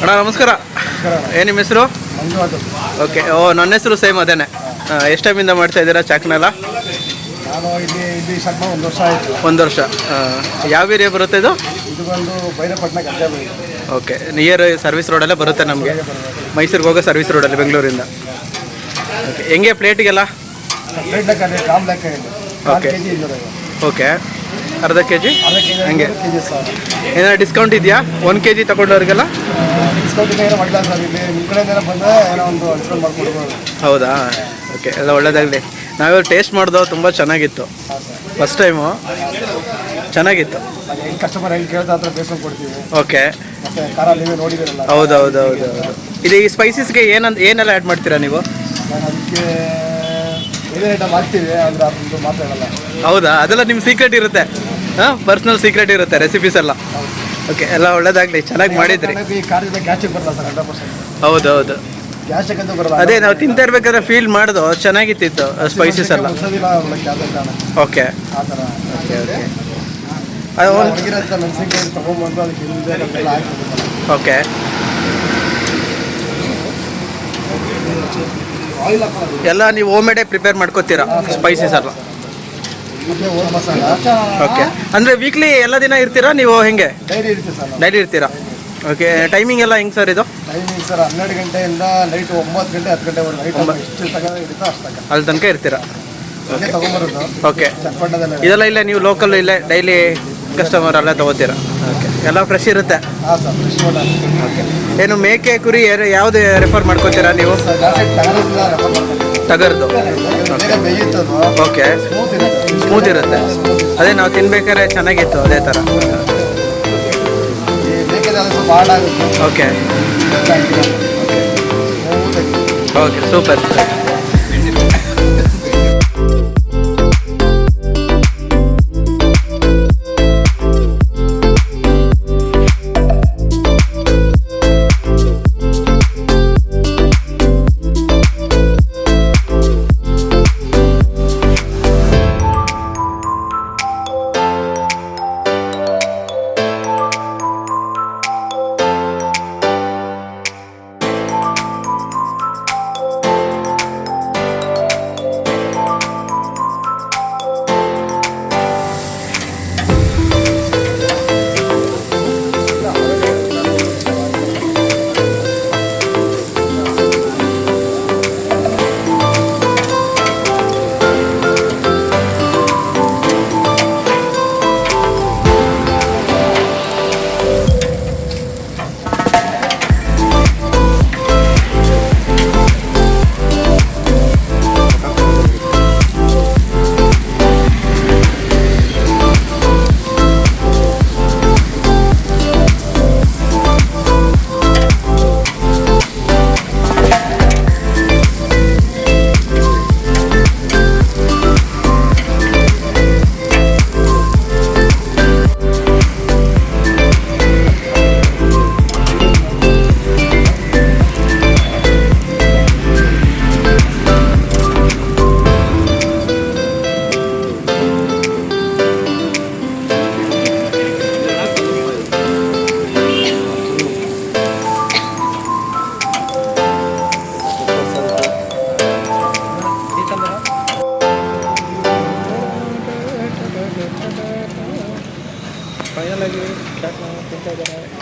ಅಣ್ಣ ನಮಸ್ಕಾರ. ಏನು ನಿಮ್ಮ ಹೆಸರು? ಓಕೆ. ನನ್ನ ಹೆಸರು ಸೇಮ್ ಅದೇನೆ. ಎಷ್ಟು ಟೈಮಿಂದ ಮಾಡ್ತಾ ಇದ್ದೀರಾ ಚಾಕ್ನೆಲ್ಲ? ನಾನು ಇಲ್ಲಿ ಸ್ವಲ್ಪ 1 ವರ್ಷ ಆಯಿತು. 1 ವರ್ಷ. ಯಾವ ಏರಿಯಾ ಬರುತ್ತೆ ಇದು? ಇದು ಬಂದು ಬೈರಪಟ್ಟಣ ಗದ್ದೆ. ಓಕೆ. ನಿಯರ್ ಸರ್ವಿಸ್ ರೋಡಲ್ಲೇ ಬರುತ್ತೆ ನಮಗೆ, ಮೈಸೂರಿಗೆ ಹೋಗೋ ಸರ್ವಿಸ್ ರೋಡಲ್ಲಿ ಬೆಂಗಳೂರಿಂದ. ಓಕೆ. ಹೆಂಗೆ ಪ್ಲೇಟಿಗೆಲ್ಲ? ಪ್ಲೇಟ್ ಲೆಕ್ಕ ಗ್ರಾಮ್ ಲೆಕ್ಕ ಇದೆ. ಓಕೆ. ಓಕೆ. ಅರ್ಧ ಕೆ ಜಿ ಹಂಗೆ. ಸರ್ ಏನಾದ್ರು ಡಿಸ್ಕೌಂಟ್ ಇದೆಯಾ 1 ಕೆ ಜಿ ತಗೊಂಡವ್ರಿಗೆಲ್ಲ? ಡಿಸ್ಕೌಂಟ್ ಏನೋ ಮಾಡಿಲ್ಲ ಸರ್. ಇಲ್ಲಿ ನಿಮ್ಮ ಕಡೆಯಿಂದ ಬಂದರೆ ಏನೋ ಒಂದು ಡಿಸ್ಕೌಂಟ್ ಮಾಡಿಕೊಡ್ಬೋದು. ಹೌದಾ? ಓಕೆ. ಎಲ್ಲ ಒಳ್ಳೇದಾಗಲಿ. ನಾವೇ ಟೇಸ್ಟ್ ಮಾಡಿದೋ ತುಂಬ ಚೆನ್ನಾಗಿತ್ತು. ಫಸ್ಟ್ ಟೈಮು ಚೆನ್ನಾಗಿತ್ತು. ಹೆಂಗೆ ಕಸ್ಟಮರ್ ಹೆಂಗೆ ಕೇಳ್ತಾ ಹತ್ರ ಬೇಸ್ಕೊಂಡು ಕೊಡ್ತೀವಿ. ಓಕೆ. ಮತ್ತು ಖಾರ ನೀವೇ ನೋಡಿದ್ದೀರಲ್ಲ. ಹೌದು. ಇದು ಈ ಸ್ಪೈಸಸ್ಗೆ ಏನೆಲ್ಲ ಆ್ಯಡ್ ಮಾಡ್ತೀರಾ ನೀವು? ನಾನು ಅದಕ್ಕೆ ಏನೇ ಐಟಮ್ ಹಾಕ್ತೀವಿ ಅಂದರೆ ಅದೊಂದು ಮಾತಾಡಲ್ಲ. ಹೌದಾ? ಅದೆಲ್ಲ ನಿಮ್ಮ ಸೀಕ್ರೆಟ್ ಇರುತ್ತೆ. ಪರ್ಸ್ನಲ್ ಸೀಕ್ರೆಟ್ ಇರುತ್ತೆ ರೆಸಿಪೀಸ್ ಎಲ್ಲ. ಓಕೆ. ಎಲ್ಲ ಒಳ್ಳೇದಾಗಲಿ, ಚೆನ್ನಾಗಿ ಮಾಡಿದ್ರಿ. ಈ ಖಾರದಿಂದ ಗ್ಯಾಸ್ಟಿಗೆ ಬರಲ್ಲ ಸರ್ 100%. ಹೌದು. ಗ್ಯಾಸ್ಟಿಗೆ ಬರಲ್ಲ. ಅದೇ ನಾವು ತಿಂತಾ ಇರ್ಬೇಕಾದ್ರೆ ಫೀಲ್ ಮಾಡಿದೋ ಚೆನ್ನಾಗಿತ್ತಿತ್ತು ಸ್ಪೈಸಸ್ ಎಲ್ಲ. ಓಕೆ. ಆ ಥರ ಓಕೆ. ಅದು ಹೊರಗಿರೋಂಥ ಮೆಣಸಿನ್ಕಾಯಿ ತೊಗೊಂಬಂದು ಅದಕ್ಕೆ ಹಿಂದೆ ಹಾಕ್ತಿದ್ದೀವಿ. ಓಕೆ. ಆಯಿಲ್ ಹಾಕೋದು ಎಲ್ಲ ನೀವು ಹೋಮ್ಮೇಡೇ ಪ್ರಿಪೇರ್ ಮಾಡ್ಕೋತೀರಾ ಸ್ಪೈಸಸ್ ಎಲ್ಲ? ಮತ್ತೆ ಓಲ್ ಮಸಾಲ. ಓಕೆ. ಅಂದರೆ ವೀಕ್ಲಿ ಎಲ್ಲ ದಿನ ಇರ್ತೀರಾ ನೀವು? ಹೆಂಗೆ ಡೈರಿ ಇರುತ್ತೆ ಸರ್. ಡೈಲಿ ಇರ್ತೀರಾ? ಓಕೆ. ಟೈಮಿಂಗ್ ಎಲ್ಲ ಹೆಂಗೆ ಸರ್ ಇದು? ಟೈಮಿಂಗ್ ಸರ್ 12 ಗಂಟೆಯಿಂದ ನೈಟ್ 9 ಗಂಟೆ 10 ಗಂಟೆವರೆಗೆ ನೈಟ್ ಎಷ್ಟು ತಗೊಂಡು ಇರುತ್ತೋ ಅಷ್ಟು ತಗೊಂಡು ಅಲ್ಲಿ ತನಕ ಇರ್ತೀರಾ? ಅದೇ ತೊಗೊಂಬರೋದು. ಓಕೆ. ಚಟ್ಪಟ್ಟದಲ್ಲ ಇದೆಲ್ಲ ಇಲ್ಲ ನೀವು ಲೋಕಲ್ ಇಲ್ಲೇ ಡೈಲಿ ಕಸ್ಟಮರ್ ಎಲ್ಲ ತೊಗೋತೀರಾ? ಓಕೆ. ಎಲ್ಲ ಫ್ರೆಶ್ ಇರುತ್ತೆ? ಹಾಂ ಸರ್ ಫ್ರೆಶ್ ವಾಟರ್. ಓಕೆ. ಏನು ಮೇಕೆ ಕುರಿ ಯಾವುದು ರೆಫರ್ ಮಾಡ್ಕೋತೀರಾ ನೀವು? ಸರ್ ಜಾಸ್ತಿ ತಗೊಳ್ಳೋದಿಲ್ಲ, ರೆಫರ್ ಮಾಡ್ತೀನಿ. ಟಗರ್ದು? ಬೇಗ ಬೇಯುತ್ತದು. ಓಕೆ. ಸ್ಮೂತ್ ಇರುತ್ತೆ. ಸ್ಮೂತ್ ಇರುತ್ತೆ. ಅದೇ ನಾವು ತಿನ್ಬೇಕಾದ್ರೆ ಚೆನ್ನಾಗಿತ್ತು ಅದೇ ಥರ. ಈ ಬೇಕಿದ್ರೆ ಸ್ವಲ್ಪ ಹಾಳಾಗುತ್ತೆ. ಓಕೆ. ಸ್ಮೂತಾಗಿ. ಓಕೆ. ಸೂಪರ್. ಫೈನಲ್ ಆಗಿ ತಿಂತಾ ಇದ್ದಾರೆ.